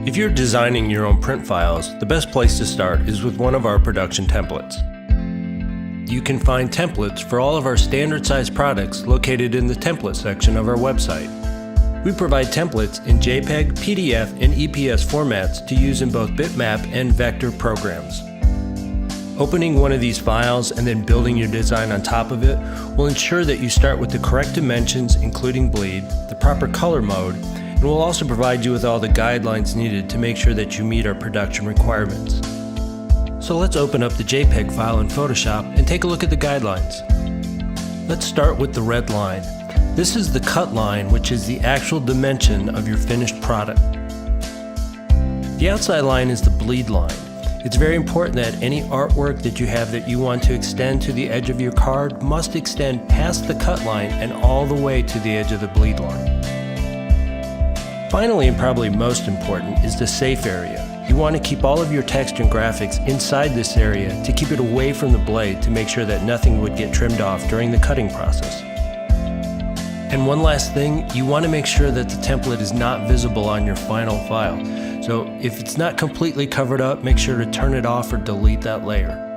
If you're designing your own print files, the best place to start is with one of our production templates. You can find templates for all of our standard size products located in the template section of our website. We provide templates in JPEG, PDF, and EPS formats to use in both bitmap and vector programs. Opening one of these files and then building your design on top of it will ensure that you start with the correct dimensions, including bleed, the proper color mode, and will also provide you with all the guidelines needed to make sure that you meet our production requirements. So let's open up the JPEG file in Photoshop and take a look at the guidelines. Let's start with the red line. This is the cut line, which is the actual dimension of your finished product. The outside line is the bleed line. It's very important that any artwork that you have that you want to extend to the edge of your card must extend past the cut line and all the way to the edge of the bleed line. Finally, and probably most important, is the safe area. You want to keep all of your text and graphics inside this area to keep it away from the blade to make sure that nothing would get trimmed off during the cutting process. And one last thing, you want to make sure that the template is not visible on your final file. So if it's not completely covered up, make sure to turn it off or delete that layer.